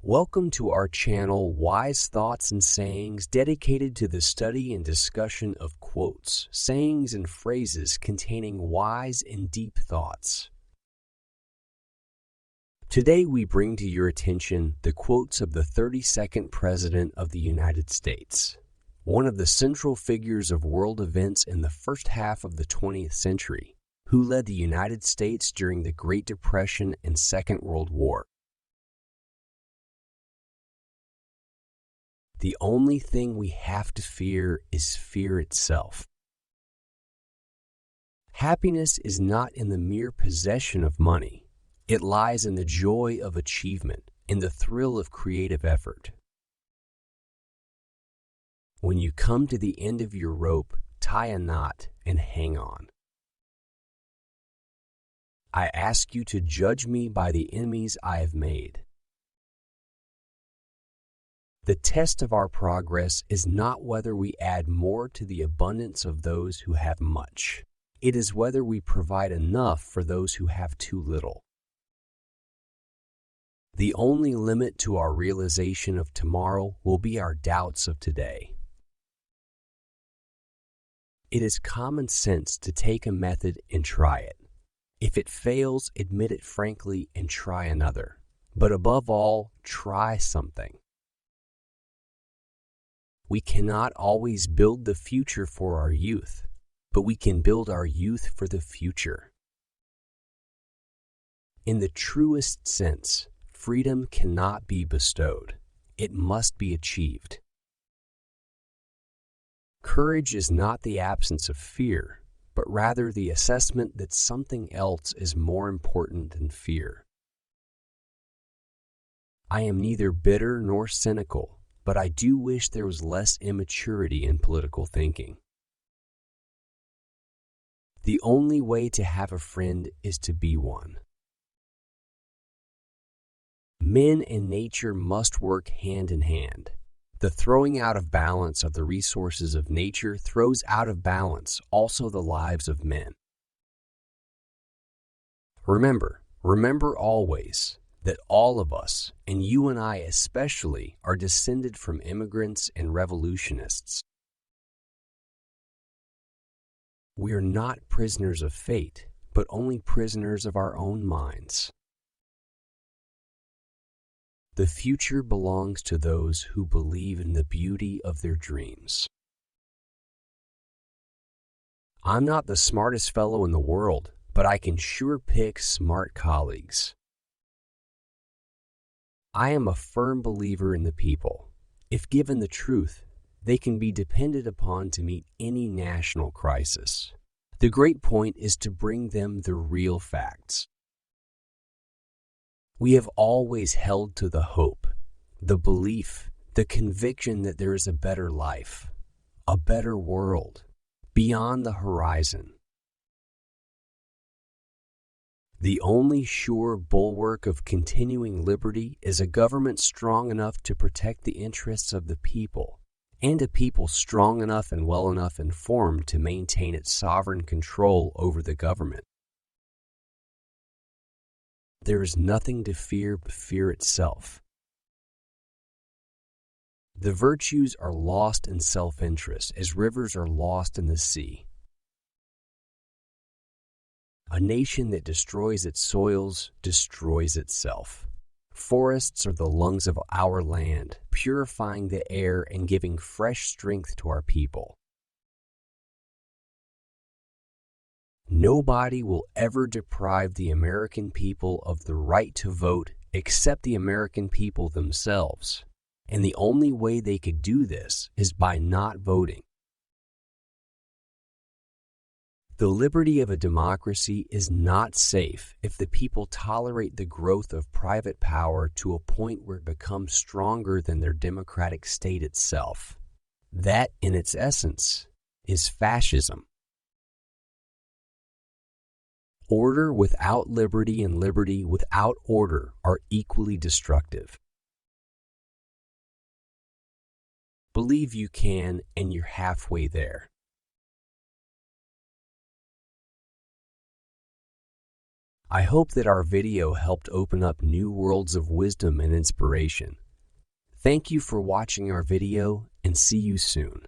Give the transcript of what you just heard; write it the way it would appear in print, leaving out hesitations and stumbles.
Welcome to our channel, Wise Thoughts and Sayings, dedicated to the study and discussion of quotes, sayings, and phrases containing wise and deep thoughts. Today we bring to your attention the quotes of the 32nd President of the United States, one of the central figures of world events in the first half of the 20th century, who led the United States during the Great Depression and Second World War. The only thing we have to fear is fear itself. Happiness is not in the mere possession of money. It lies in the joy of achievement, in the thrill of creative effort. When you come to the end of your rope, tie a knot and hang on. I ask you to judge me by the enemies I have made. The test of our progress is not whether we add more to the abundance of those who have much. It is whether we provide enough for those who have too little. The only limit to our realization of tomorrow will be our doubts of today. It is common sense to take a method and try it. If it fails, admit it frankly and try another. But above all, try something. We cannot always build the future for our youth, but we can build our youth for the future. In the truest sense, freedom cannot be bestowed. It must be achieved. Courage is not the absence of fear, but rather the assessment that something else is more important than fear. I am neither bitter nor cynical, but I do wish there was less immaturity in political thinking. The only way to have a friend is to be one. Men and nature must work hand in hand. The throwing out of balance of the resources of nature throws out of balance also the lives of men. Remember always, that all of us, and you and I especially, are descended from immigrants and revolutionists. We are not prisoners of fate, but only prisoners of our own minds. The future belongs to those who believe in the beauty of their dreams. I'm not the smartest fellow in the world, but I can sure pick smart colleagues. I am a firm believer in the people. If given the truth, they can be depended upon to meet any national crisis. The great point is to bring them the real facts. We have always held to the hope, the belief, the conviction that there is a better life, a better world, beyond the horizon. The only sure bulwark of continuing liberty is a government strong enough to protect the interests of the people, and a people strong enough and well enough informed to maintain its sovereign control over the government. There is nothing to fear but fear itself. The virtues are lost in self-interest as rivers are lost in the sea. A nation that destroys its soils destroys itself. Forests are the lungs of our land, purifying the air and giving fresh strength to our people. Nobody will ever deprive the American people of the right to vote except the American people themselves, and the only way they could do this is by not voting. The liberty of a democracy is not safe if the people tolerate the growth of private power to a point where it becomes stronger than their democratic state itself. That, in its essence, is fascism. Order without liberty and liberty without order are equally destructive. Believe you can, and you're halfway there. I hope that our video helped open up new worlds of wisdom and inspiration. Thank you for watching our video, and see you soon.